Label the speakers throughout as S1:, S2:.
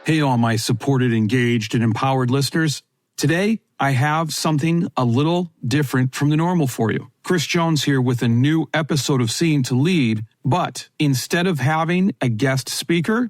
S1: Hey, all my supported, engaged, and empowered listeners. Today, I have something a little different from the normal for you. Chris Jones here with a new episode of Seeing to Lead, but instead of having a guest speaker,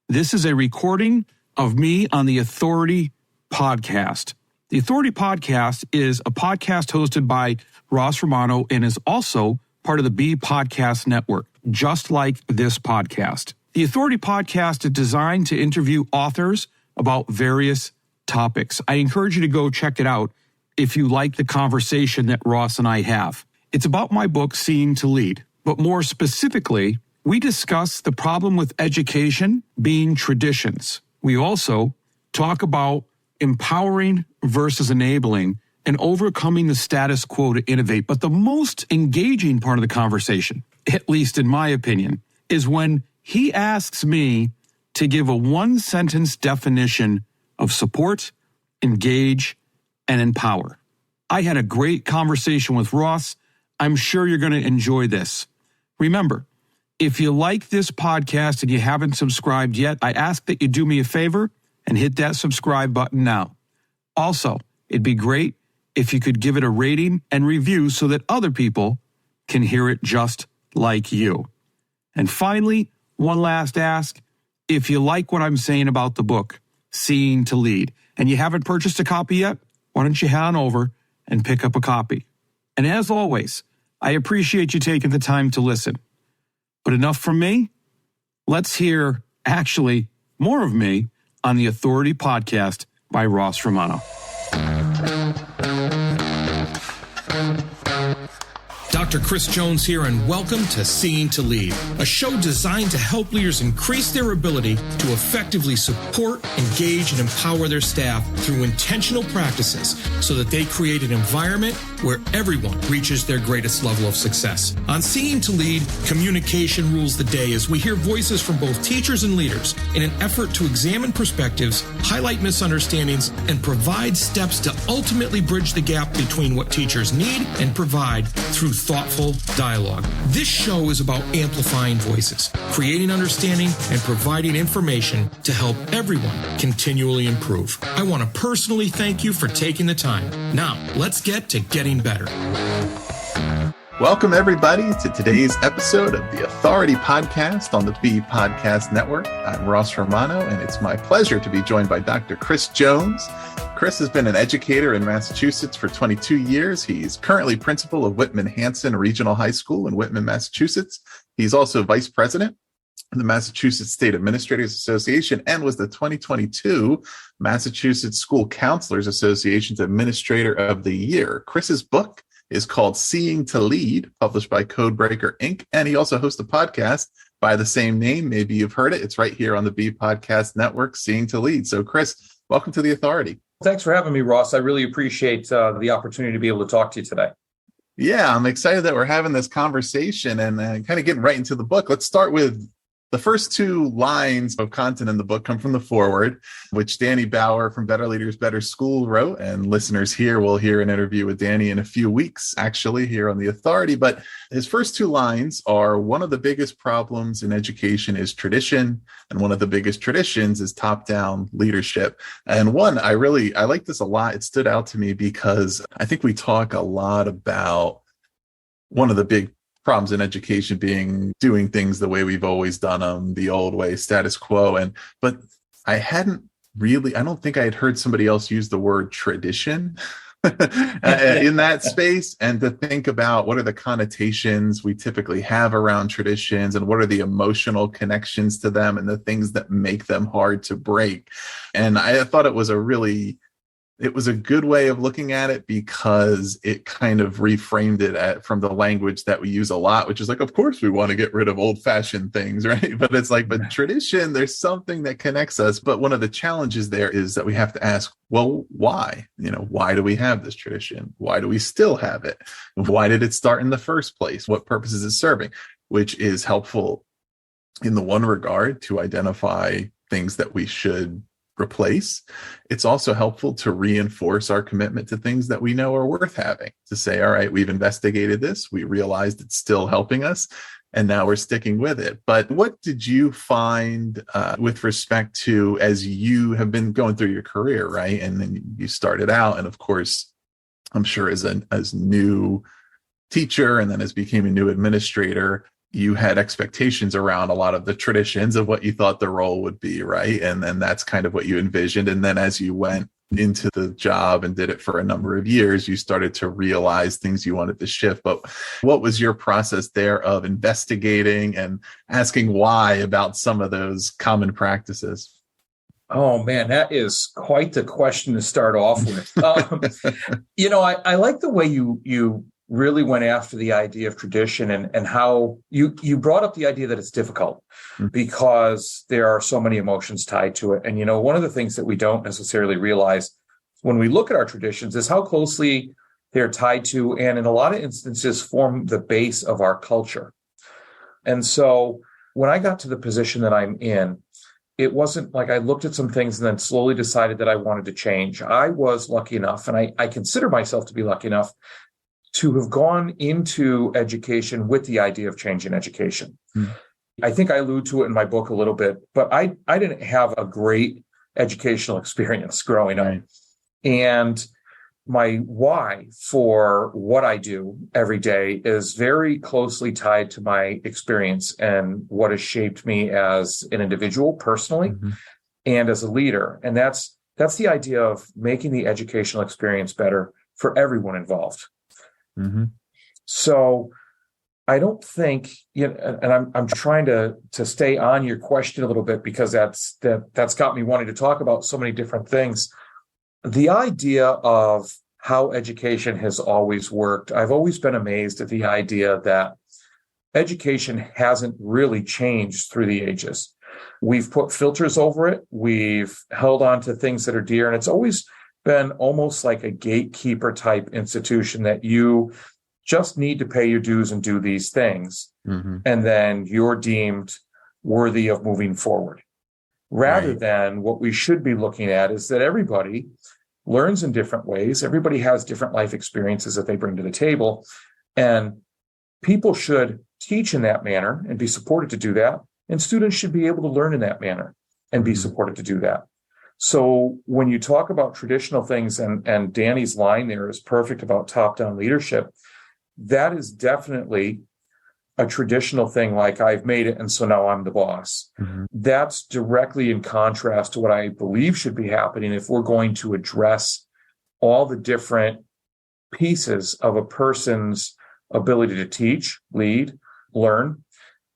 S1: this is a recording of me on the Authority Podcast. The Authority Podcast is a podcast hosted by Ross Romano and is also part of the B Podcast Network, just like this podcast. The Authority Podcast is designed to interview authors about various topics. I encourage you to go check it out if you like the conversation that Ross and I have. It's about my book, Seeing to Lead, but more specifically, we discuss the problem with education being traditions. We also talk about empowering versus enabling and overcoming the status quo to innovate. But the most engaging part of the conversation, at least in my opinion, is when he asks me to give a one-sentence definition of support, engage, and empower. I had a great conversation with Ross. I'm sure you're going to enjoy this. Remember, if you like this podcast and you haven't subscribed yet, I ask that you do me a favor and hit that subscribe button now. Also, it'd be great if you could give it a rating and review so that other people can hear it just like you. And finally, one last ask. If you like what I'm saying about the book, Seeing to Lead, and you haven't purchased a copy yet, why don't you head on over and pick up a copy? And as always, I appreciate you taking the time to listen. But enough from me. Let's hear, actually, more of me on the Authority Podcast by Ross Romano. Dr. Chris Jones here, and welcome to Seeing to Lead, a show designed to help leaders increase their ability to effectively support, engage, and empower their staff through intentional practices so that they create an environment where everyone reaches their greatest level of success. On Seeing to Lead, communication rules the day as we hear voices from both teachers and leaders in an effort to examine perspectives, highlight misunderstandings, and provide steps to ultimately bridge the gap between what teachers need and provide through thoughtful dialogue. This show is about amplifying voices, creating understanding, and providing information to help everyone continually improve. I want to personally thank you for taking the time. Now, let's get to getting better.
S2: Welcome, everybody, to today's episode of the Authority Podcast on the B Podcast Network. I'm Ross Romano, and it's my pleasure to be joined by Dr. Chris Jones. Chris has been an educator in Massachusetts for 22 years. He's currently principal of Whitman-Hanson Regional High School in Whitman, Massachusetts. He's also vice president of the Massachusetts State Administrators Association and was the 2022 Massachusetts School Counselors Association's Administrator of the Year. Chris's book is called Seeing to Lead, published by Codebreaker Inc. And he also hosts a podcast by the same name. Maybe you've heard it. It's right here on the B Podcast Network, Seeing to Lead. So, Chris, welcome to the Authority.
S3: Thanks for having me, Ross. I really appreciate the opportunity to be able to talk to you today.
S2: Yeah, I'm excited that we're having this conversation and kind of getting right into the book. Let's start with the first two lines of content in the book come from the foreword, which Danny Bauer from Better Leaders, Better School wrote. And listeners here will hear an interview with Danny in a few weeks, actually, here on The Authority. But his first two lines are, one of the biggest problems in education is tradition, and one of the biggest traditions is top-down leadership. And one, I like this a lot. It stood out to me because I think we talk a lot about one of the big problems in education being doing things the way we've always done them, the old way, status quo. But I don't think I had heard somebody else use the word tradition in that space, and to think about what are the connotations we typically have around traditions and what are the emotional connections to them and the things that make them hard to break. And I thought it was a good way of looking at it because it kind of reframed it from the language that we use a lot, which is like, of course, we want to get rid of old-fashioned things, right? But it's like, but tradition, there's something that connects us. But one of the challenges there is that we have to ask, well, why? Why do we have this tradition? Why do we still have it? Why did it start in the first place? What purpose is it serving? Which is helpful in the one regard to identify things that we should replace. It's also helpful to reinforce our commitment to things that we know are worth having, to say, all right, we've investigated this. We realized it's still helping us. and now we're sticking with it. But what did you find with respect to, as you have been going through your career, right? And then you started out, and of course, I'm sure as new teacher, and then as became a new administrator, you had expectations around a lot of the traditions of what you thought the role would be, right? And then that's kind of what you envisioned. And then as you went into the job and did it for a number of years, you started to realize things you wanted to shift. But what was your process there of investigating and asking why about some of those common practices?
S3: Oh man, that is quite the question to start off with. I like the way you really went after the idea of tradition and how you brought up the idea that it's difficult because there are so many emotions tied to it. And, one of the things that we don't necessarily realize when we look at our traditions is how closely they're tied to, and in a lot of instances, form the base of our culture. And so when I got to the position that I'm in, it wasn't like I looked at some things and then slowly decided that I wanted to change. I was lucky enough, and I consider myself to be lucky enough, to have gone into education with the idea of changing education. I think I allude to it in my book a little bit, but I didn't have a great educational experience growing up. And my why for what I do every day is very closely tied to my experience and what has shaped me as an individual personally and as a leader. And that's the idea of making the educational experience better for everyone involved. So I don't think, and I'm trying to stay on your question a little bit because that's got me wanting to talk about so many different things. The idea of how education has always worked, I've always been amazed at the idea that education hasn't really changed through the ages. We've put filters over it. We've held on to things that are dear, and it's always been almost like a gatekeeper type institution that you just need to pay your dues and do these things. And then you're deemed worthy of moving forward. Rather than what we should be looking at is that everybody learns in different ways. Everybody has different life experiences that they bring to the table. And people should teach in that manner and be supported to do that. And students should be able to learn in that manner and be supported to do that. So when you talk about traditional things, and Danny's line there is perfect about top-down leadership, that is definitely a traditional thing, like I've made it and so now I'm the boss. That's directly in contrast to what I believe should be happening if we're going to address all the different pieces of a person's ability to teach, lead, learn.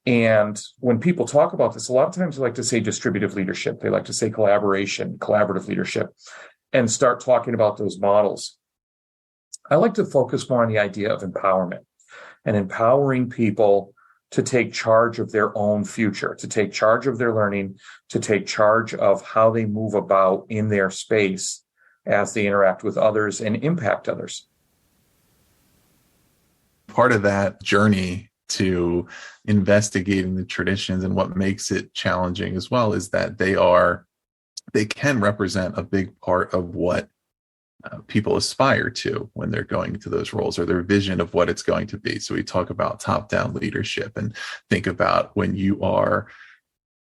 S3: And when people talk about this, a lot of times they like to say distributive leadership. They like to say collaboration, collaborative leadership, and start talking about those models. I like to focus more on the idea of empowerment and empowering people to take charge of their own future, to take charge of their learning, to take charge of how they move about in their space as they interact with others and impact others.
S2: Part of that journey to investigating the traditions and what makes it challenging as well is that they can represent a big part of what people aspire to when they're going into those roles, or their vision of what it's going to be. So we talk about top-down leadership, and think about when you are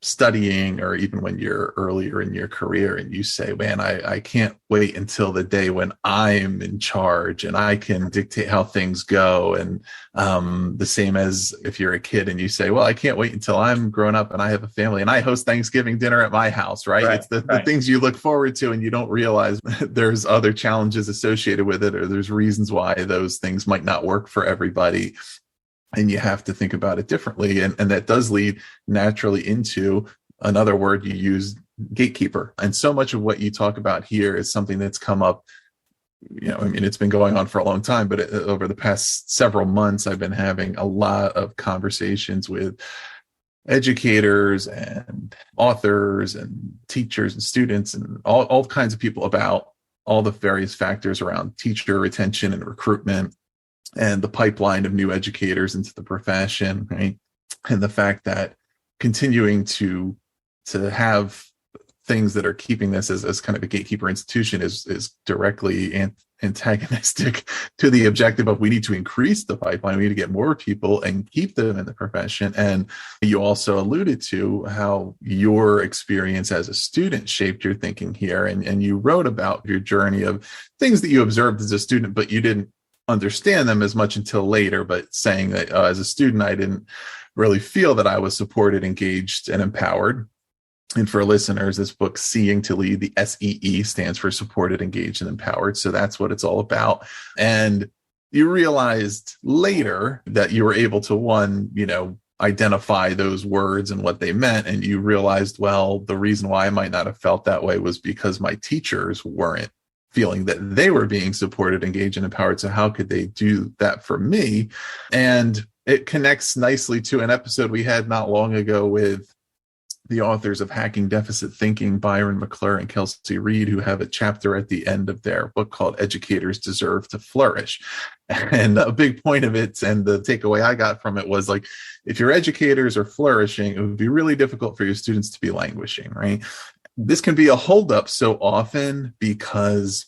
S2: studying, or even when you're earlier in your career and you say, man, I can't wait until the day when I'm in charge and I can dictate how things go. And the same as if you're a kid and you say, well, I can't wait until I'm grown up and I have a family and I host Thanksgiving dinner at my house, right? It's the things you look forward to, and you don't realize there's other challenges associated with it, or there's reasons why those things might not work for everybody. And you have to think about it differently. And that does lead naturally into another word you use, gatekeeper. And so much of what you talk about here is something that's come up, it's been going on for a long time, but over the past several months, I've been having a lot of conversations with educators and authors and teachers and students and all kinds of people about all the various factors around teacher retention and recruitment, and the pipeline of new educators into the profession, right? And the fact that continuing to have things that are keeping this as kind of a gatekeeper institution is directly antagonistic to the objective of we need to increase the pipeline. We need to get more people and keep them in the profession. And you also alluded to how your experience as a student shaped your thinking here. And you wrote about your journey of things that you observed as a student, but you didn't understand them as much until later, but saying that as a student, I didn't really feel that I was supported, engaged, and empowered. And for listeners, this book, Seeing to Lead, the SEE stands for supported, engaged, and empowered. So that's what it's all about. And you realized later that you were able to, identify those words and what they meant. And you realized, well, the reason why I might not have felt that way was because my teachers weren't feeling that they were being supported, engaged, and empowered. So how could they do that for me? And it connects nicely to an episode we had not long ago with the authors of Hacking Deficit Thinking, Byron McClure and Kelsey Reed, who have a chapter at the end of their book called Educators Deserve to Flourish. And a big point of it, and the takeaway I got from it was like, if your educators are flourishing, it would be really difficult for your students to be languishing, right? This can be a holdup so often because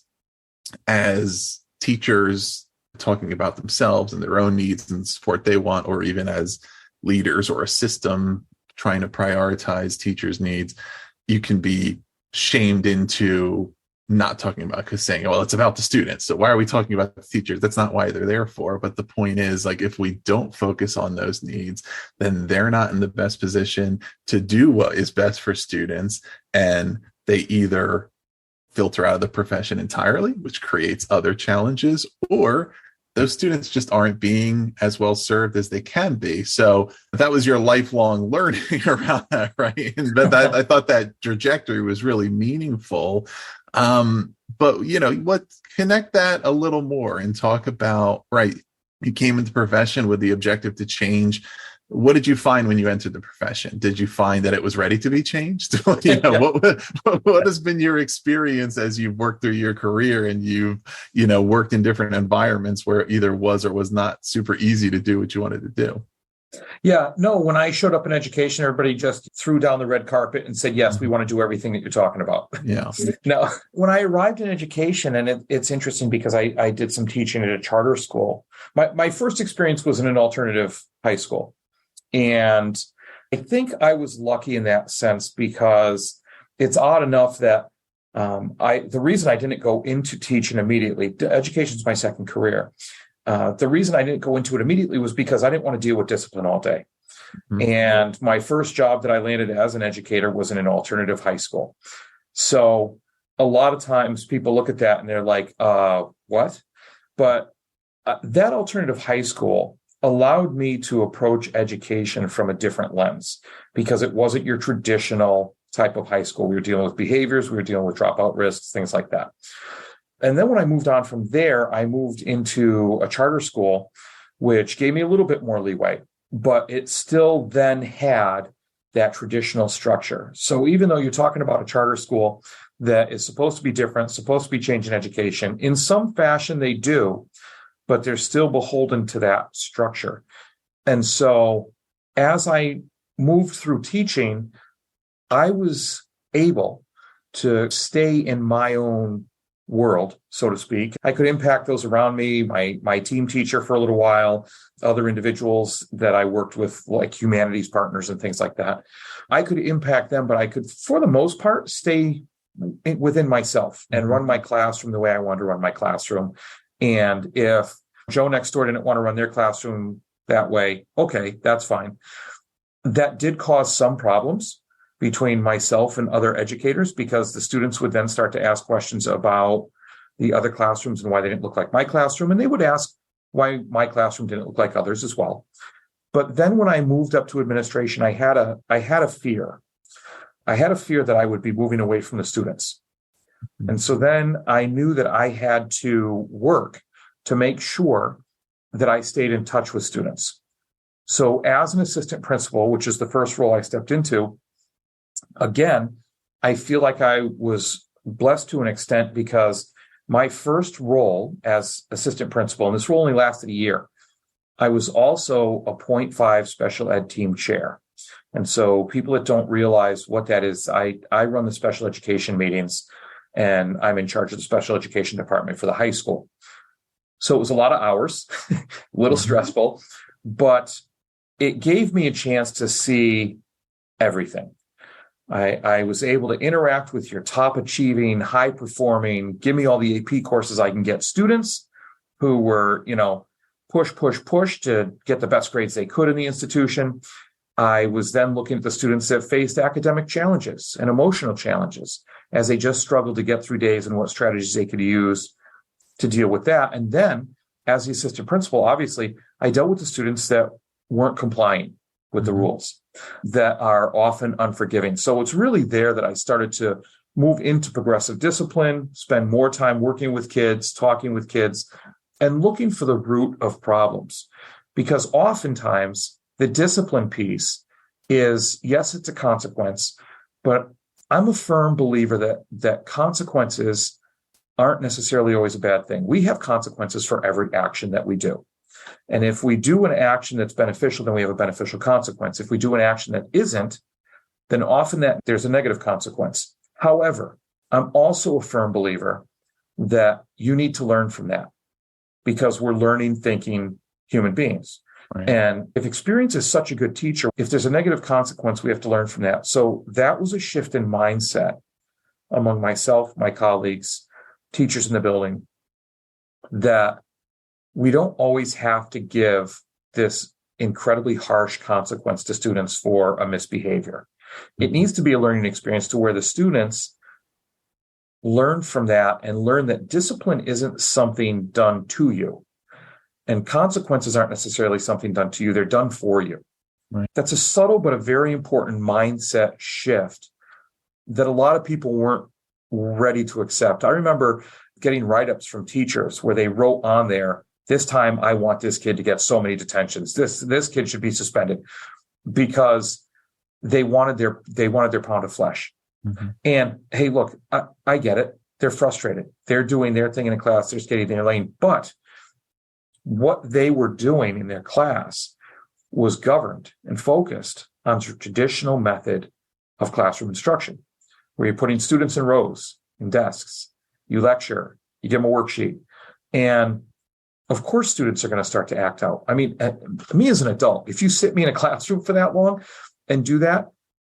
S2: as teachers talking about themselves and their own needs and support they want, or even as leaders or a system trying to prioritize teachers' needs, you can be shamed into not talking about, because saying, well, it's about the students. So why are we talking about the teachers? That's not why they're there for. But the point is, like, if we don't focus on those needs, then they're not in the best position to do what is best for students. And they either filter out of the profession entirely, which creates other challenges, or those students just aren't being as well served as they can be. So that was your lifelong learning around that, right? And I thought that trajectory was really meaningful. But connect that a little more and talk about, right, you came into the profession with the objective to change. What did you find when you entered the profession? Did you find that it was ready to be changed? What has been your experience as you've worked through your career and you've, worked in different environments where it either was or was not super easy to do what you wanted to do?
S3: Yeah, no, when I showed up in education, everybody just threw down the red carpet and said, yes, we want to do everything that you're talking about.
S2: Yeah.
S3: Now, when I arrived in education, and it's interesting because I did some teaching at a charter school. My first experience was in an alternative high school. And I think I was lucky in that sense because it's odd enough that the reason I didn't go into teaching immediately, education is my second career. The reason I didn't go into it immediately was because I didn't want to deal with discipline all day. Mm-hmm. And my first job that I landed as an educator was in an alternative high school. So a lot of times people look at that and they're like, what? But that alternative high school allowed me to approach education from a different lens because it wasn't your traditional type of high school. We were dealing with behaviors, we were dealing with dropout risks, things like that. And then when I moved on from there, I moved into a charter school, which gave me a little bit more leeway, but it still then had that traditional structure. So even though you're talking about a charter school that is supposed to be different, supposed to be changing education, in some fashion they do, but they're still beholden to that structure. And so as I moved through teaching, I was able to stay in my own world, so to speak. I could impact those around me, my team teacher for a little while, other individuals that I worked with, like humanities partners and things like that. I could impact them, but I could, for the most part, stay within myself and run my classroom the way I wanted to run my classroom. And if Joe next door didn't want to run their classroom that way, okay, that's fine. That did cause some problems between myself and other educators because the students would then start to ask questions about the other classrooms and why they didn't look like my classroom. And they would ask why my classroom didn't look like others as well. But then when I moved up to administration, I had a fear. I had a fear that I would be moving away from the students. And so then I knew that I had to work to make sure that I stayed in touch with students. So as an assistant principal, which is the first role I stepped into, again, I feel like I was blessed to an extent because my first role as assistant principal, and this role only lasted a year, I was also a 0.5 special ed team chair. And so people that don't realize what that is, I run the special education meetings, and I'm in charge of the special education department for the high school. So it was a lot of hours, a little stressful, but it gave me a chance to see everything. I was able to interact with your top achieving, high performing, give me all the AP courses I can get students who were, push to get the best grades they could in the institution. I was then looking at the students that faced academic challenges and emotional challenges as they just struggled to get through days, and what strategies they could use to deal with that. And then as the assistant principal, obviously, I dealt with the students that weren't complying with the rules, that are often unforgiving. So it's really there that I started to move into progressive discipline, spend more time working with kids, talking with kids, and looking for the root of problems. Because oftentimes the discipline piece is, yes, it's a consequence, but I'm a firm believer that consequences aren't necessarily always a bad thing. We have consequences for every action that we do. And if we do an action that's beneficial, then we have a beneficial consequence. If we do an action that isn't, then often that there's a negative consequence. However, I'm also a firm believer that you need to learn from that, because we're learning, thinking human beings.
S2: Right.
S3: And if experience is such a good teacher, if there's a negative consequence, we have to learn from that. So that was a shift in mindset among myself, my colleagues, teachers in the building, that we don't always have to give this incredibly harsh consequence to students for a misbehavior. It needs to be a learning experience to where the students learn from that and learn that discipline isn't something done to you. And consequences aren't necessarily something done to you. They're done for you.
S2: Right.
S3: That's a subtle but a very important mindset shift that a lot of people weren't ready to accept. I remember getting write-ups from teachers where they wrote on there, this time I want this kid to get so many detentions. This kid should be suspended, because they wanted their pound of flesh.
S2: Mm-hmm.
S3: And hey, look, I get it. They're frustrated. They're doing their thing in a class. They're skating their lane. But what they were doing in their class was governed and focused on the traditional method of classroom instruction, where you're putting students in rows, in desks, you lecture, you give them a worksheet. And of course, students are going to start to act out. I mean, me as an adult, if you sit me in a classroom for that long and do that,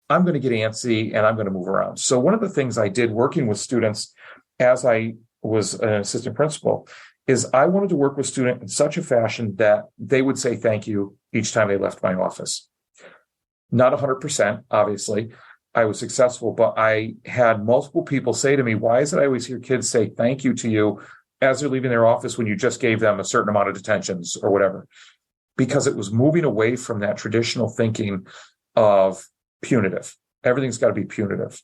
S3: I'm going to get antsy and I'm going to move around. So one of the things I did working with students as I was an assistant principal is I wanted to work with students in such a fashion that they would say thank you each time they left my office. Not 100%, obviously. I was successful, but I had multiple people say to me, why is it I always hear kids say thank you to you as they're leaving their office when you just gave them a certain amount of detentions or whatever? Because it was moving away from that traditional thinking of punitive. Everything's got to be punitive.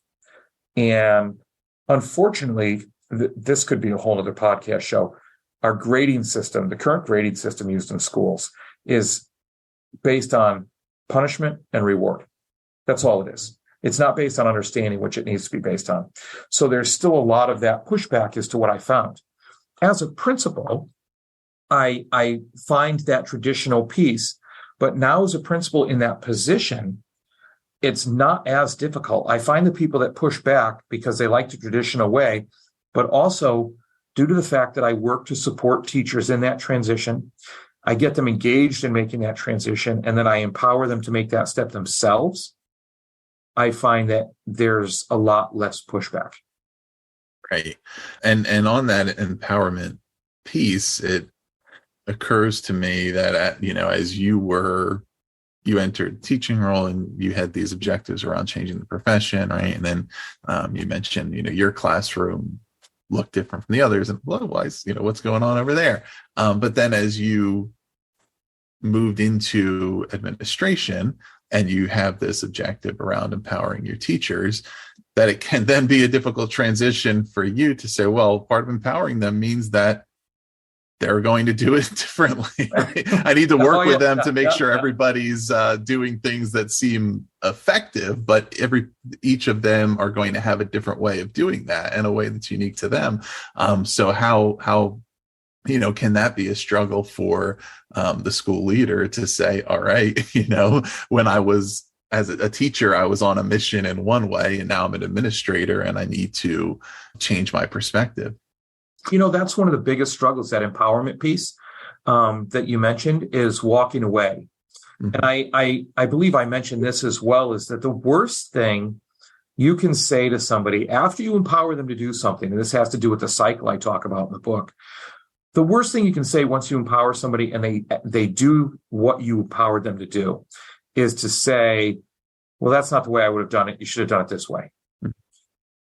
S3: And unfortunately, this could be a whole other podcast show. Our grading system, the current grading system used in schools, is based on punishment and reward. That's all it is. It's not based on understanding, which it needs to be based on. So there's still a lot of that pushback as to what I found. As a principal, I find that traditional piece, but now as a principal in that position, it's not as difficult. I find the people that push back because they like the traditional way, but also due to the fact that I work to support teachers in that transition, I get them engaged in making that transition, and then I empower them to make that step themselves. I find that there's a lot less pushback.
S2: Right. And on that empowerment piece, it occurs to me that, as you entered the teaching role and you had these objectives around changing the profession, right? And then you mentioned, your classroom looked different from the others, and otherwise, what's going on over there? But then as you moved into administration and you have this objective around empowering your teachers, that it can then be a difficult transition for you to say, well, part of empowering them means that they're going to do it differently. Right? I need to work with them to make sure everybody's doing things that seem effective, but each of them are going to have a different way of doing that in a way that's unique to them. So how can that be a struggle for the school leader to say, all right, when I was as a teacher, I was on a mission in one way, and now I'm an administrator and I need to change my perspective.
S3: That's one of the biggest struggles, that empowerment piece that you mentioned, is walking away. Mm-hmm. And I believe I mentioned this as well, is that the worst thing you can say to somebody after you empower them to do something, and this has to do with the cycle I talk about in the book, the worst thing you can say once you empower somebody and they do what you empowered them to do is to say, well, that's not the way I would have done it. You should have done it this way.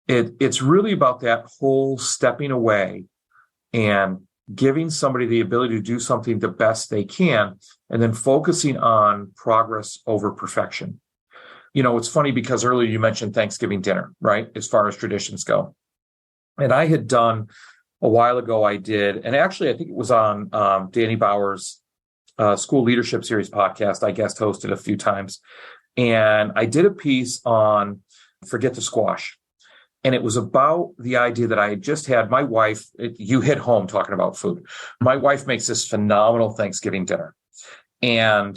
S3: It's really about that whole stepping away and giving somebody the ability to do something the best they can, and then focusing on progress over perfection. It's funny because earlier you mentioned Thanksgiving dinner, right? As far as traditions go. And I had done a while ago, and actually I think it was on Danny Bauer's School Leadership Series podcast. I guest hosted a few times. And I did a piece on Forget the Squash. And it was about the idea that I had just had my wife, you hit home talking about food. My wife makes this phenomenal Thanksgiving dinner. And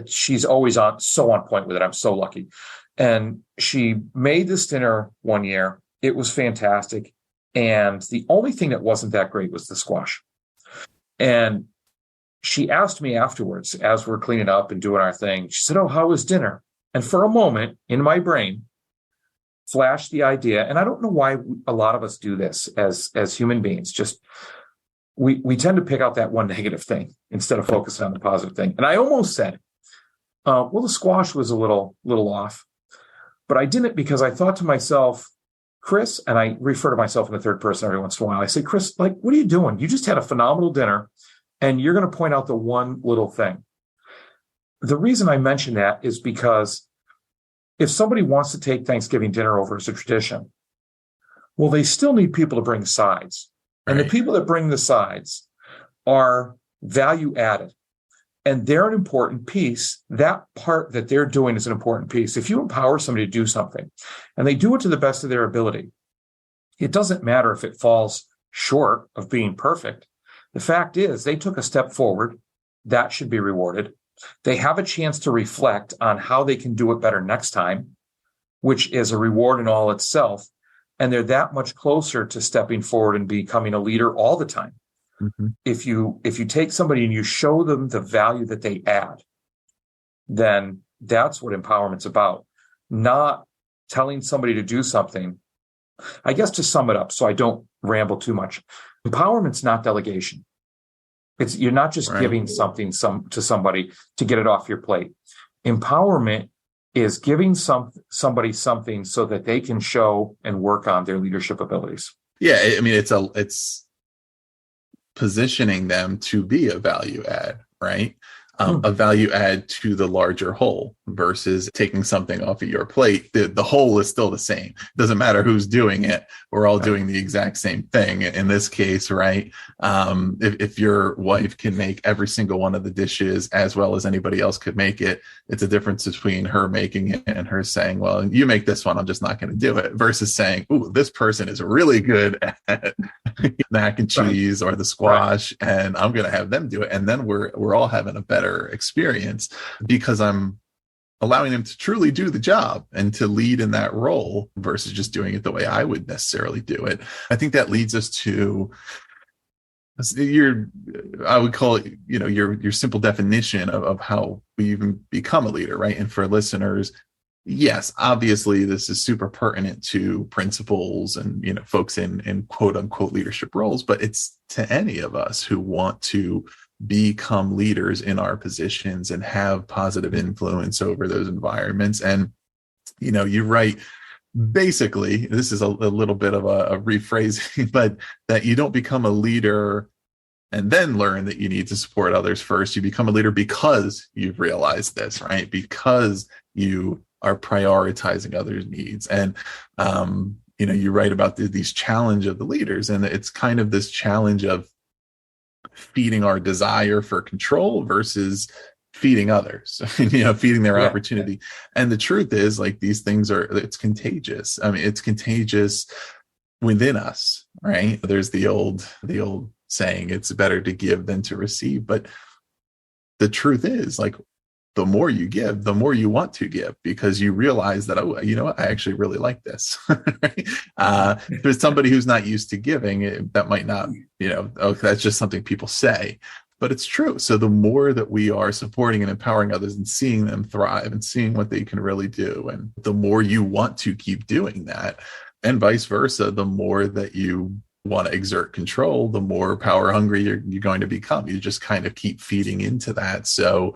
S3: she's always so on point with it. I'm so lucky. And she made this dinner one year. It was fantastic. And the only thing that wasn't that great was the squash. And she asked me afterwards, as we're cleaning up and doing our thing, she said, "Oh, how was dinner?" And for a moment in my brain flashed the idea, and I don't know why a lot of us do this as human beings, just we tend to pick out that one negative thing instead of focusing on the positive thing. And I almost said, well, the squash was a little off, but I didn't, because I thought to myself, Chris, and I refer to myself in the third person every once in a while. I say, Chris, what are you doing? You just had a phenomenal dinner and you're going to point out the one little thing. The reason I mention that is because if somebody wants to take Thanksgiving dinner over as a tradition, well, they still need people to bring sides. Right. And the people that bring the sides are value added. And they're an important piece. That part that they're doing is an important piece. If you empower somebody to do something and they do it to the best of their ability, it doesn't matter if it falls short of being perfect. The fact is they took a step forward. That should be rewarded. They have a chance to reflect on how they can do it better next time, which is a reward in all itself. And they're that much closer to stepping forward and becoming a leader all the time. Mm-hmm. If you take somebody and you show them the value that they add, then that's what empowerment's about. Not telling somebody to do something. I guess to sum it up, so I don't ramble too much, empowerment's not delegation. You're not just giving something to somebody to get it off your plate. Empowerment is giving somebody something so that they can show and work on their leadership abilities.
S2: Yeah, I mean, it's positioning them to be a value add, right? A value add to the larger whole versus taking something off of your plate. The whole is still the same. It doesn't matter who's doing it. We're all doing the exact same thing. In this case, right? If your wife can make every single one of the dishes as well as anybody else could make it, it's a difference between her making it and her saying, well, you make this one, I'm just not going to do it, versus saying, ooh, this person is really good at mac and cheese or the squash, and I'm going to have them do it. And then we're all having a better experience because I'm allowing them to truly do the job and to lead in that role versus just doing it the way I would necessarily do it. I think that leads us to I would call it, your simple definition of how we even become a leader, right? And for listeners, yes, obviously this is super pertinent to principals and, folks in quote unquote leadership roles, but it's to any of us who want to become leaders in our positions and have positive influence over those environments. And, you write, basically, this is a little bit of a rephrasing, but that you don't become a leader and then learn that you need to support others first. You become a leader because you've realized this, right? Because you are prioritizing others' needs. And, you write about these challenge of the leaders, and it's kind of this challenge of feeding our desire for control versus feeding others, feeding their opportunity. And the truth is, these things it's contagious. I mean, it's contagious within us, right? There's the old saying, it's better to give than to receive. But the truth is, the more you give, the more you want to give, because you realize that, oh, you know what, I actually really like this. Right? There's somebody who's not used to giving, that might not, oh, that's just something people say, but it's true. So the more that we are supporting and empowering others and seeing them thrive and seeing what they can really do, and the more you want to keep doing that, and vice versa, the more that you want to exert control, the more power hungry you're going to become. You just kind of keep feeding into that. So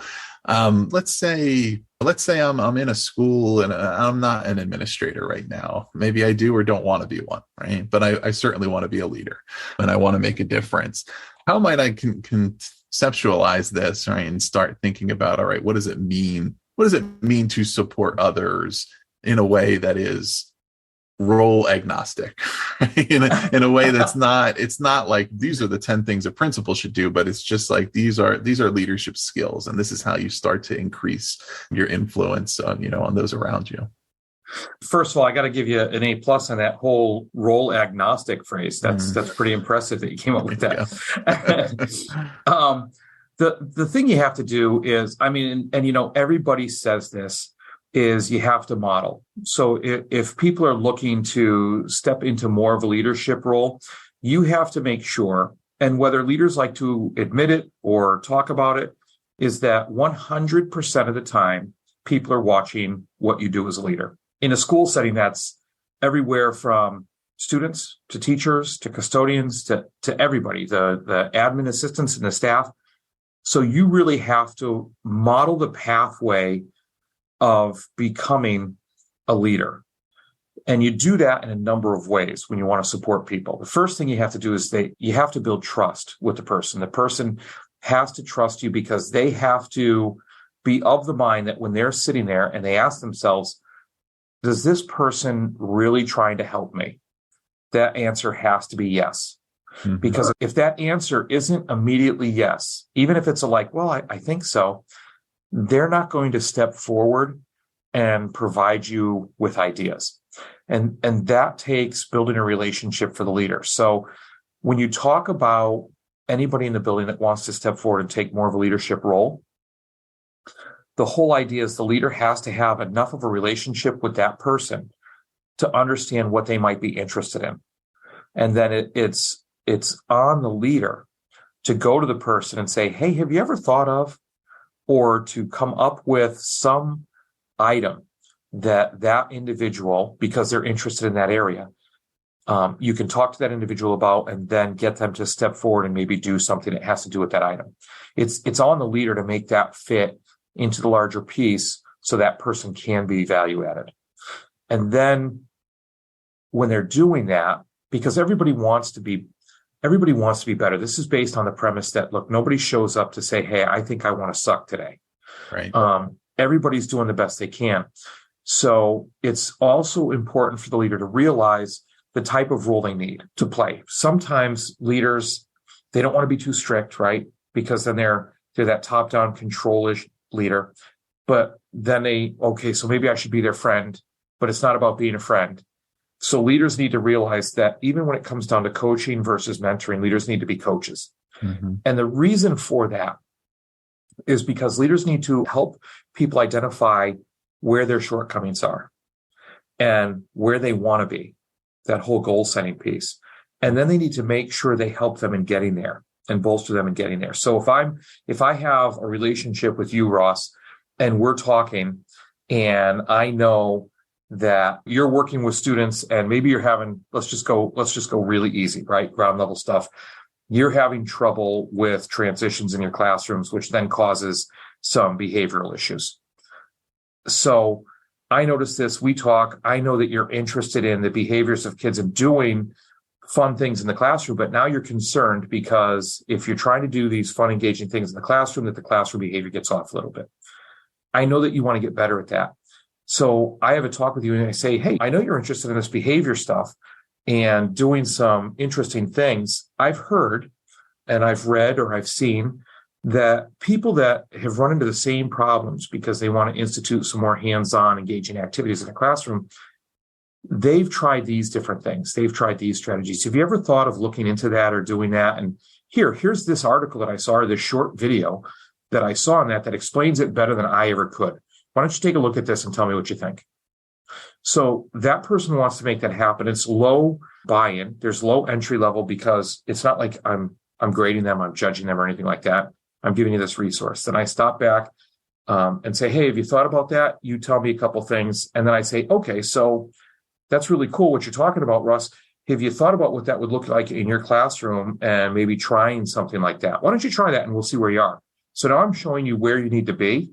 S2: let's say I'm in a school and I'm not an administrator right now. Maybe I do or don't want to be one, right? But I certainly want to be a leader and I want to make a difference. How might I conceptualize this, right? And start thinking about, all right, what does it mean? What does it mean to support others in a way that is role agnostic, right? in a way that's not, it's not like these are the 10 things a principal should do, but it's just like these are leadership skills, and this is how you start to increase your influence on on those around you.
S3: First of all, I got to give you an A+ on that whole role agnostic phrase. That's pretty impressive that you came up with that. The thing you have to do is, and everybody says this, is you have to model. So if people are looking to step into more of a leadership role, you have to make sure, and whether leaders like to admit it or talk about it, is that 100% of the time, people are watching what you do as a leader. In a school setting, that's everywhere from students to teachers to custodians to everybody, the admin assistants and the staff. So you really have to model the pathway of becoming a leader. And you do that in a number of ways when you want to support people. The first thing you have to do is you have to build trust with the person. The person has to trust you because they have to be of the mind that when they're sitting there and they ask themselves, does this person really trying to help me? That answer has to be yes. Mm-hmm. Because if that answer isn't immediately yes, even if it's I think so, they're not going to step forward and provide you with ideas. And that takes building a relationship for the leader. So when you talk about anybody in the building that wants to step forward and take more of a leadership role, the whole idea is the leader has to have enough of a relationship with that person to understand what they might be interested in. And then it's on the leader to go to the person and say, hey, have you ever thought of, or to come up with some item that individual, because they're interested in that area, you can talk to that individual about, and then get them to step forward and maybe do something that has to do with that item. It's on the leader to make that fit into the larger piece so that person can be value added. And then when they're doing that, because everybody wants to be better. This is based on the premise that, look, nobody shows up to say, hey, I think I want to suck today.
S2: Right.
S3: Everybody's doing the best they can. So it's also important for the leader to realize the type of role they need to play. Sometimes leaders, they don't want to be too strict, right? Because then they're that top-down control-ish leader. But then so maybe I should be their friend, but it's not about being a friend. So leaders need to realize that even when it comes down to coaching versus mentoring, leaders need to be coaches. Mm-hmm. And the reason for that is because leaders need to help people identify where their shortcomings are and where they want to be, that whole goal setting piece. And then they need to make sure they help them in getting there and bolster them in getting there. So if I have a relationship with you, Ross, and we're talking, and I know that you're working with students and maybe you're having, let's just go really easy, right? Ground level stuff. You're having trouble with transitions in your classrooms, which then causes some behavioral issues. So I noticed this, we talk, I know that you're interested in the behaviors of kids and doing fun things in the classroom, but now you're concerned because if you're trying to do these fun, engaging things in the classroom, that the classroom behavior gets off a little bit. I know that you want to get better at that. So I have a talk with you and I say, hey, I know you're interested in this behavior stuff and doing some interesting things. I've heard and I've read or I've seen that people that have run into the same problems because they want to institute some more hands-on engaging activities in the classroom, they've tried these different things. They've tried these strategies. Have you ever thought of looking into that or doing that? And here's this article that I saw, or this short video that I saw in that explains it better than I ever could. Why don't you take a look at this and tell me what you think? So that person wants to make that happen. It's low buy-in. There's low entry level because it's not like I'm grading them, I'm judging them or anything like that. I'm giving you this resource. Then I stop back and say, hey, have you thought about that? You tell me a couple things. And then I say, okay, so that's really cool what you're talking about, Russ. Have you thought about what that would look like in your classroom and maybe trying something like that? Why don't you try that and we'll see where you are. So now I'm showing you where you need to be,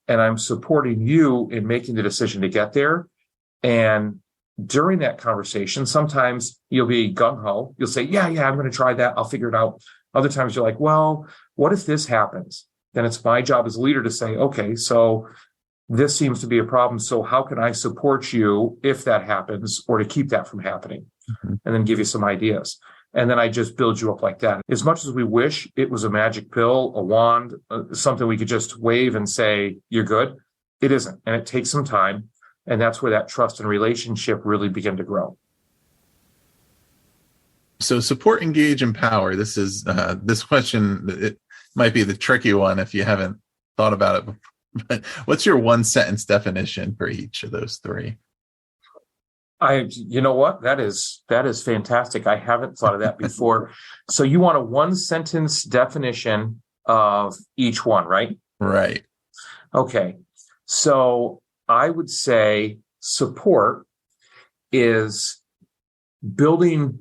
S3: and I'm supporting you in making the decision to get there. And during that conversation, sometimes you'll be gung-ho. You'll say, yeah, I'm going to try that. I'll figure it out. Other times you're like, well, what if this happens? Then it's my job as a leader to say, okay, so this seems to be a problem. So how can I support you if that happens or to keep that from happening? Mm-hmm. And then give you some ideas. And then I just build you up like that. As much as we wish it was a magic pill, a wand, something we could just wave and say, you're good, it isn't. And it takes some time. And that's where that trust and relationship really begin to grow.
S2: So support, engage, empower. This is this question. It might be the tricky one if you haven't thought about it before. But what's your one sentence definition for each of those three?
S3: You know what? That is fantastic. I haven't thought of that before. So you want a one sentence definition of each one, right?
S2: Right.
S3: Okay. So I would say support is building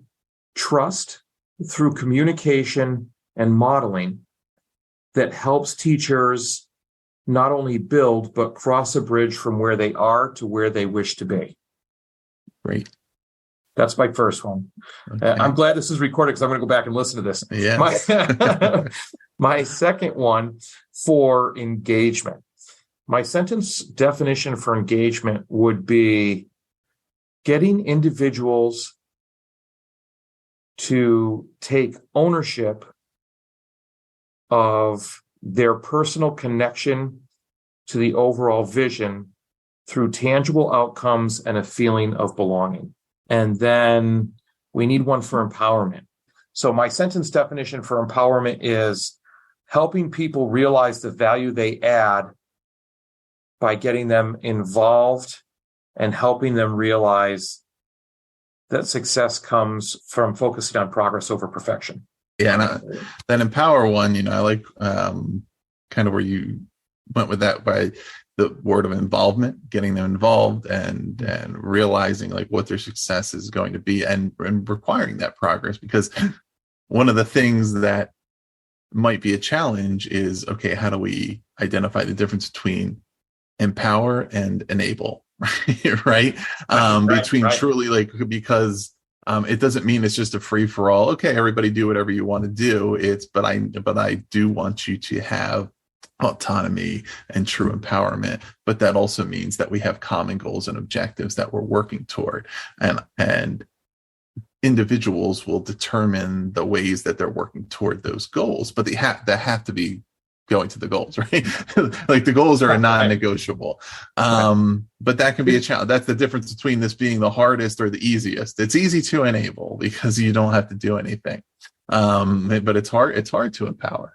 S3: trust through communication and modeling that helps teachers not only build, but cross a bridge from where they are to where they wish to be.
S2: Great.
S3: That's my first one. Okay. I'm glad this is recorded because I'm going to go back and listen to this.
S2: Yeah.
S3: My second one for engagement. My sentence definition for engagement would be getting individuals to take ownership of their personal connection to the overall vision through tangible outcomes and a feeling of belonging. And then we need one for empowerment. So my sentence definition for empowerment is helping people realize the value they add by getting them involved and helping them realize that success comes from focusing on progress over perfection.
S2: Yeah, and that empower one, I like kind of where you went with that by the word of involvement, getting them involved and realizing like what their success is going to be and requiring that progress. Because one of the things that might be a challenge is, okay, how do we identify the difference between empower and enable, right? Between truly like, because it doesn't mean it's just a free for all. Okay, everybody do whatever you want to do. But I do want you to have autonomy and true empowerment. But that also means that we have common goals and objectives that we're working toward, and individuals will determine the ways that they're working toward those goals. But they have to be going to the goals, right? Like the goals are a non-negotiable. But that can be a challenge. That's the difference between this being the hardest or the easiest. It's easy to enable because you don't have to do anything. But it's hard to empower.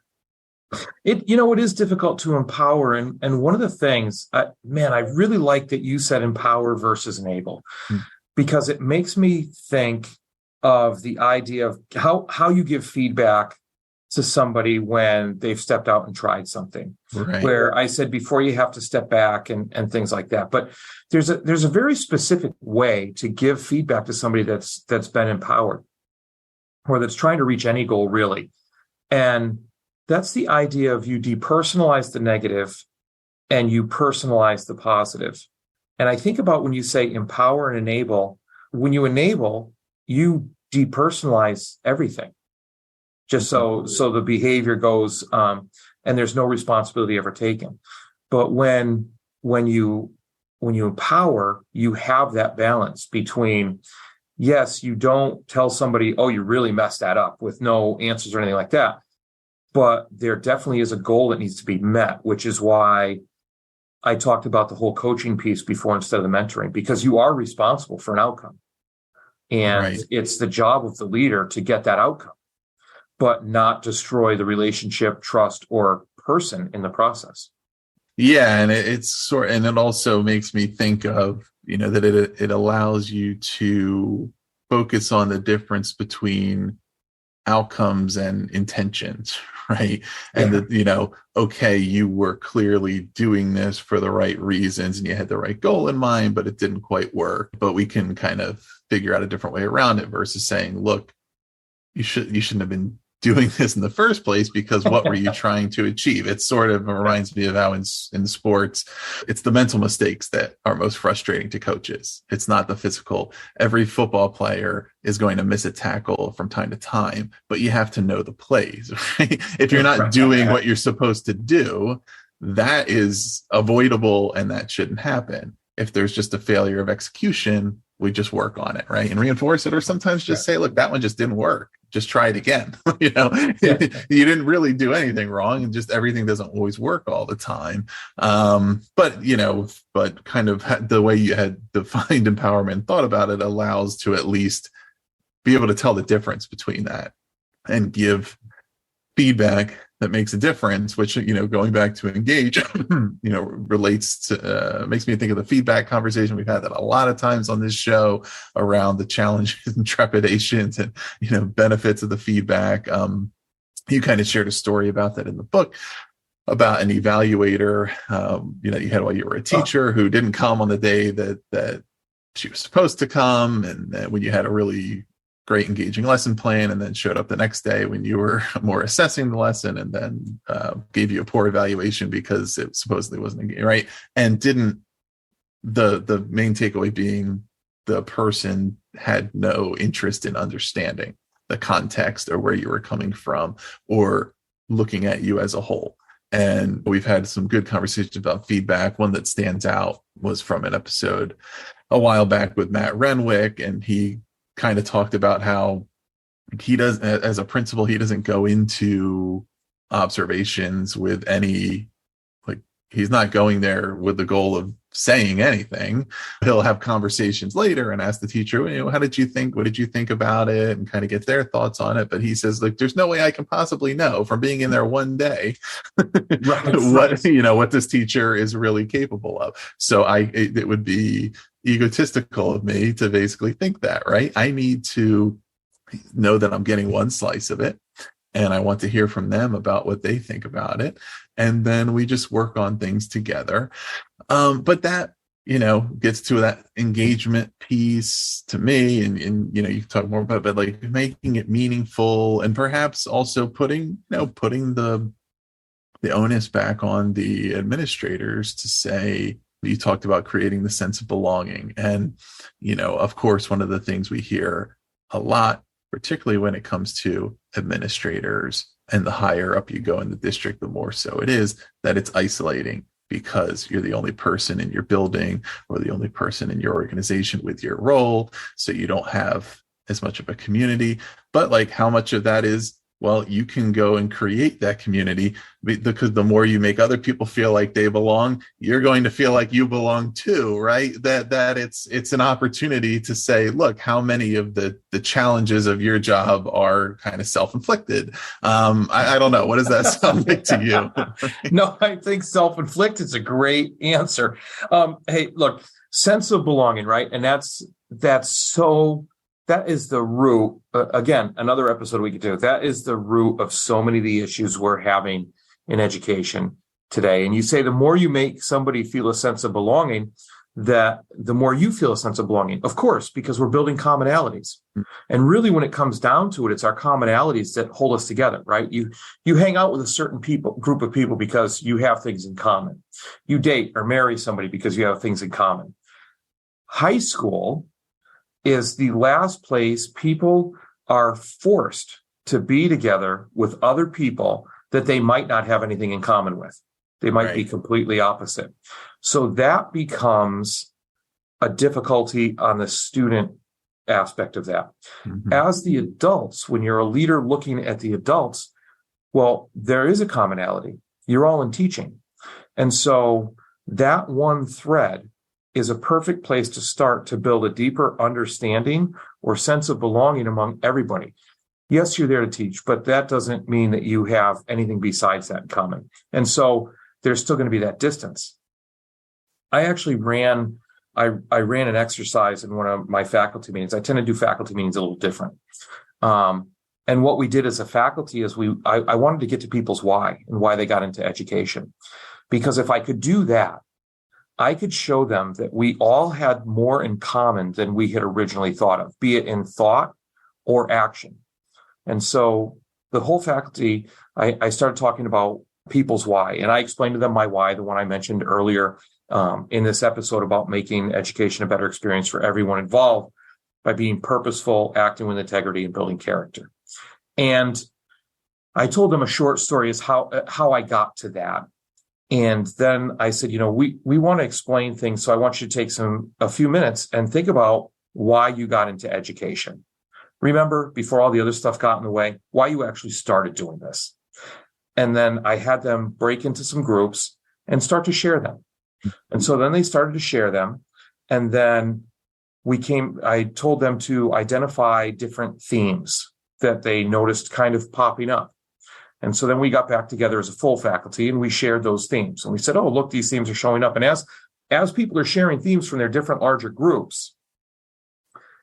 S3: It is difficult to empower. And one of the things, I really like that you said empower versus enable, because it makes me think of the idea of how you give feedback to somebody when they've stepped out and tried something, right? Where I said before you have to step back and things like that. But there's a very specific way to give feedback to somebody that's been empowered or that's trying to reach any goal really. And that's the idea of you depersonalize the negative and you personalize the positive. And I think about when you say empower and enable, when you enable, you depersonalize everything. Just so the behavior goes, and there's no responsibility ever taken. But when you empower, you have that balance between, yes, you don't tell somebody, oh, you really messed that up with no answers or anything like that. But there definitely is a goal that needs to be met, which is why I talked about the whole coaching piece before instead of the mentoring, because you are responsible for an outcome. And It's the job of the leader to get that outcome, but not destroy the relationship, trust, or person in the process.
S2: Yeah, and and it also makes me think of, that it allows you to focus on the difference between outcomes and intentions, right? And that, okay, you were clearly doing this for the right reasons and you had the right goal in mind, but it didn't quite work. But we can kind of figure out a different way around it versus saying, look, you shouldn't have been doing this in the first place, because what were you trying to achieve? It sort of reminds me of how in sports, it's the mental mistakes that are most frustrating to coaches. It's not the physical. Every football player is going to miss a tackle from time to time, but you have to know the plays, right? If you're not doing what you're supposed to do, that is avoidable and that shouldn't happen. If there's just a failure of execution, we just work on it, right? And reinforce it, or sometimes just say, look, that one just didn't work. Just try it again. You didn't really do anything wrong, and just everything doesn't always work all the time. But kind of the way you had defined empowerment and thought about it allows to at least be able to tell the difference between that and give feedback that makes a difference, which, going back to engage, relates to, makes me think of the feedback conversation we've had that a lot of times on this show around the challenges and trepidations and, benefits of the feedback. You kind of shared a story about that in the book about an evaluator, you had while you were a teacher who didn't come on the day that she was supposed to come. And when you had a really great engaging lesson plan, and then showed up the next day when you were more assessing the lesson, and then gave you a poor evaluation because it supposedly wasn't engaging, right? And didn't the main takeaway being the person had no interest in understanding the context or where you were coming from or looking at you as a whole. And we've had some good conversations about feedback. One that stands out was from an episode a while back with Matt Renwick, and he kind of talked about how he does, as a principal, he doesn't go into observations with any, he's not going there with the goal of saying anything. He'll have conversations later and ask the teacher, how did you think? What did you think about it? And kind of get their thoughts on it. But he says, there's no way I can possibly know from being in there one day what this teacher is really capable of. So it would be egotistical of me to basically think that, right? I need to know that I'm getting one slice of it, and I want to hear from them about what they think about it. And then we just work on things together. But that, gets to that engagement piece to me. And you can talk more about it, but making it meaningful, and perhaps also putting the onus back on the administrators to say, you talked about creating the sense of belonging. And, of course, one of the things we hear a lot, particularly when it comes to administrators, and the higher up you go in the district, the more so it is, that it's isolating because you're the only person in your building or the only person in your organization with your role. So you don't have as much of a community. But how much of that is, well, you can go and create that community, because the more you make other people feel like they belong, you're going to feel like you belong too, right? That it's an opportunity to say, look, how many of the challenges of your job are kind of self-inflicted? I don't know. What does that sound like to you?
S3: No, I think self-inflicted is a great answer. Hey, look, sense of belonging, right? And that is the root. Again, another episode we could do. That is the root of so many of the issues we're having in education today. And you say the more you make somebody feel a sense of belonging, that the more you feel a sense of belonging. Of course, because we're building commonalities. And really, when it comes down to it, it's our commonalities that hold us together, right? You hang out with a certain group of people because you have things in common. You date or marry somebody because you have things in common. High school is the last place people are forced to be together with other people that they might not have anything in common with. They might be completely opposite. So that becomes a difficulty on the student aspect of that. Mm-hmm. As the adults, when you're a leader looking at the adults, well, there is a commonality. You're all in teaching. And so that one thread is a perfect place to start to build a deeper understanding or sense of belonging among everybody. yes, you're there to teach, but that doesn't mean that you have anything besides that in common. And so there's still going to be that distance. I actually ran an exercise in one of my faculty meetings. I tend to do faculty meetings a little different. And what we did as a faculty is I wanted to get to people's why and why they got into education. Because if I could do that, I could show them that we all had more in common than we had originally thought of, be it in thought or action. And so the whole faculty, I started talking about people's why, and I explained to them my why, the one I mentioned earlier in this episode about making education a better experience for everyone involved by being purposeful, acting with integrity, and building character. And I told them a short story is how I got to that. And then I said, we want to explain things. So I want you to take a few minutes and think about why you got into education. Remember, before all the other stuff got in the way, why you actually started doing this. And then I had them break into some groups and start to share them. And so then they started to share them. And then I told them to identify different themes that they noticed kind of popping up. And so then we got back together as a full faculty and we shared those themes. And we said, oh, look, these themes are showing up. And as people are sharing themes from their different larger groups,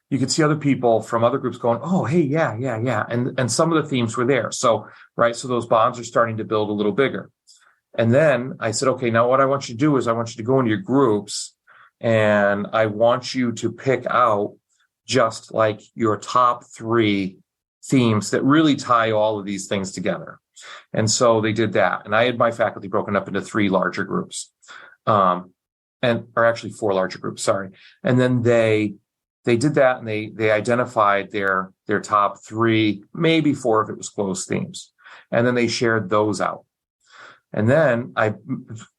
S3: you could see other people from other groups going, oh, hey, yeah. And some of the themes were there. So those bonds are starting to build a little bigger. And then I said, okay, now what I want you to do is I want you to go into your groups and I want you to pick out just like your top 3 themes that really tie all of these things together. And so they did that. And I had my faculty broken up into 3 larger groups, or actually 4 larger groups, sorry. And then they did that and they identified their top 3, maybe 4 if it was close themes. And then they shared those out. And then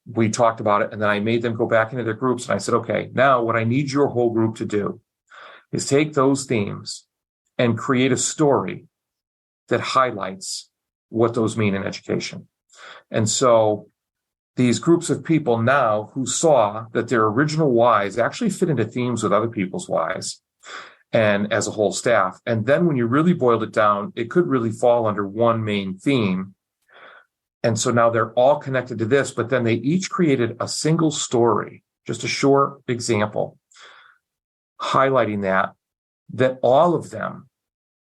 S3: we talked about it, and then I made them go back into their groups. And I said, okay, now what I need your whole group to do is take those themes and create a story that highlights what those mean in education. And so these groups of people now who saw that their original whys actually fit into themes with other people's whys and as a whole staff. And then when you really boiled it down, it could really fall under one main theme. And so now they're all connected to this, but then they each created a single story, just a short example, highlighting that all of them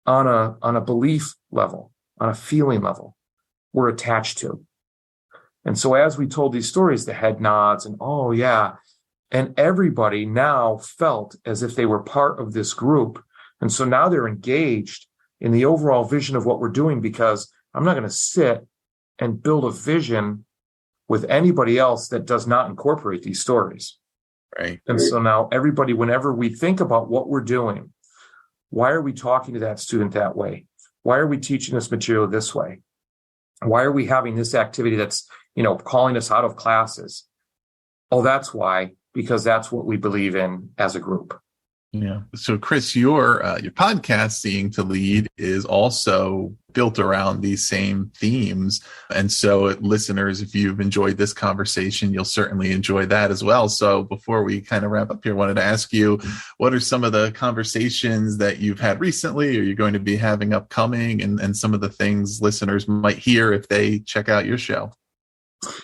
S3: on a belief level, on a feeling level, were attached to. And so as we told these stories, the head nods and, oh, yeah. And everybody now felt as if they were part of this group. And so now they're engaged in the overall vision of what we're doing, because I'm not going to sit and build a vision with anybody else that does not incorporate these stories.
S2: Right.
S3: And so now everybody, whenever we think about what we're doing, why are we talking to that student that way? Why are we teaching this material this way? Why are we having this activity that's, calling us out of classes? Oh, that's why, because that's what we believe in as a group.
S2: Yeah. So, Chris, your podcast, Seeing to Lead, is also built around these same themes. And so, listeners, if you've enjoyed this conversation, you'll certainly enjoy that as well. So, before we kind of wrap up here, I wanted to ask you, what are some of the conversations that you've had recently, or you're going to be having upcoming, and some of the things listeners might hear if they check out your show?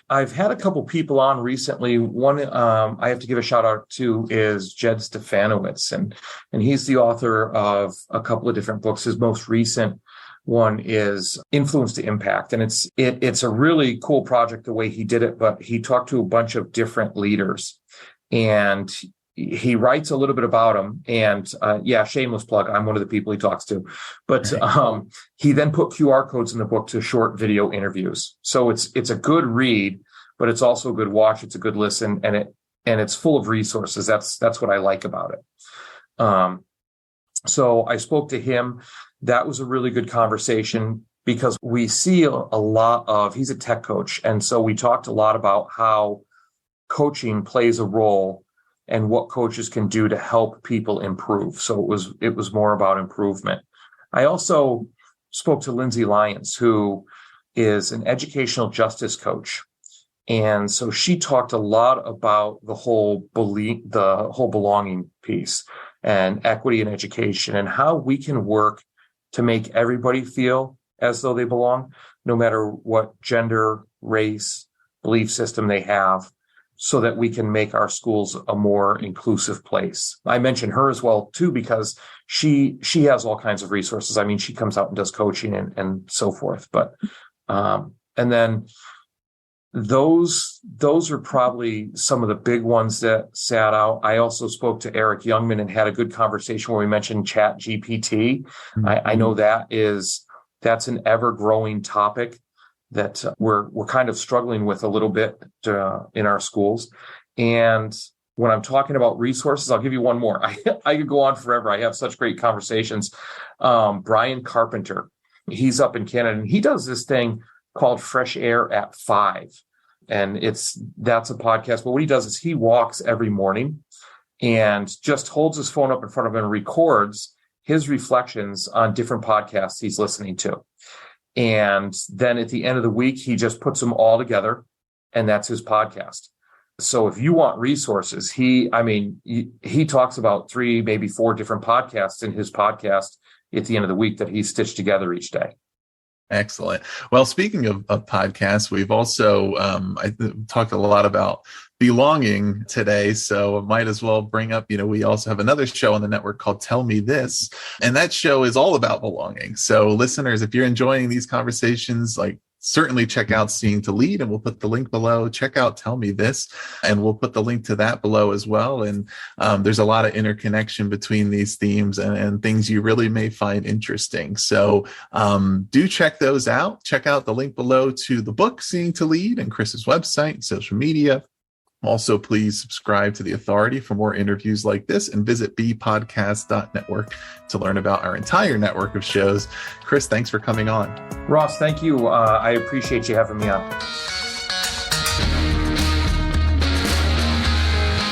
S3: I've had a couple people on recently. One I have to give a shout out to is Jed Stefanowitz, and he's the author of a couple of different books. His most recent one is Influence to Impact, and it's a really cool project the way he did it. But he talked to a bunch of different leaders, and he writes a little bit about them. And shameless plug, I'm one of the people he talks to. But he then put QR codes in the book to short video interviews. So it's a good read, but it's also a good watch. It's a good listen, and it's full of resources. That's what I like about it. So I spoke to him. That was a really good conversation, because we see a lot of, he's a tech coach. And so we talked a lot about how coaching plays a role and what coaches can do to help people improve. So it was more about improvement. I also spoke to Lindsay Lyons, who is an educational justice coach. And so she talked a lot about the whole belonging piece and equity in education, and how we can work to make everybody feel as though they belong, no matter what gender, race, belief system they have, so that we can make our schools a more inclusive place. I mention her as well, too, because she has all kinds of resources. I mean, she comes out and does coaching and so forth. But and then those are probably some of the big ones that sat out. I also spoke to Eric Youngman and had a good conversation where we mentioned Chat GPT. Mm-hmm. I know that's an ever-growing topic that we're kind of struggling with a little bit in our schools. And when I'm talking about resources, I'll give you one more. I could go on forever. I have such great conversations. Brian Carpenter, he's up in Canada, and he does this thing called Fresh Air at 5. And that's a podcast. But what he does is he walks every morning and just holds his phone up in front of him and records his reflections on different podcasts he's listening to. And then at the end of the week, he just puts them all together, and that's his podcast. So if you want resources, he talks about 3, maybe 4 different podcasts in his podcast at the end of the week that he stitched together each day.
S2: Excellent. Well, speaking of podcasts, we've also I talked a lot about belonging today, so I might as well bring up, we also have another show on the network called Tell Me This, and that show is all about belonging. So listeners, if you're enjoying these conversations, certainly check out Seeing to Lead, and we'll put the link below. Check out Tell Me This, and we'll put the link to that below as well. And there's a lot of interconnection between these themes and things you really may find interesting. So do check those out. Check out the link below to the book, Seeing to Lead, and Chris's website, social media. Also, please subscribe to The Authority for more interviews like this, and visit bpodcast.network to learn about our entire network of shows. Chris, thanks for coming on.
S3: Ross, thank you. I appreciate you having me on.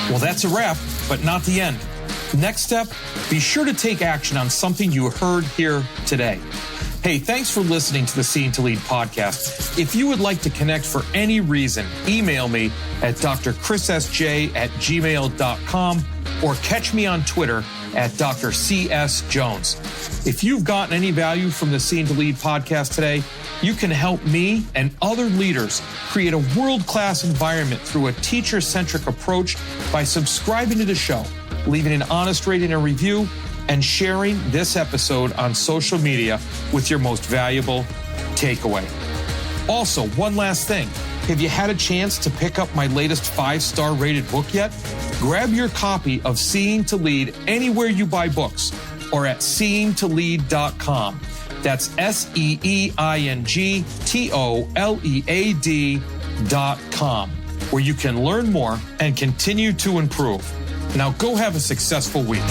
S1: Well, that's a wrap, but not the end. Next step, be sure to take action on something you heard here today. Hey, thanks for listening to the Seeing to Lead podcast. If you would like to connect for any reason, email me at drchrissj@gmail.com or catch me on Twitter at Dr. C.S. Jones. If you've gotten any value from the Seeing to Lead podcast today, you can help me and other leaders create a world-class environment through a teacher-centric approach by subscribing to the show, leaving an honest rating and review, and sharing this episode on social media with your most valuable takeaway. Also, one last thing. Have you had a chance to pick up my latest 5-star rated book yet? Grab your copy of Seeing to Lead anywhere you buy books or at seeingtolead.com. That's seeingtolead.com, where you can learn more and continue to improve. Now go have a successful week.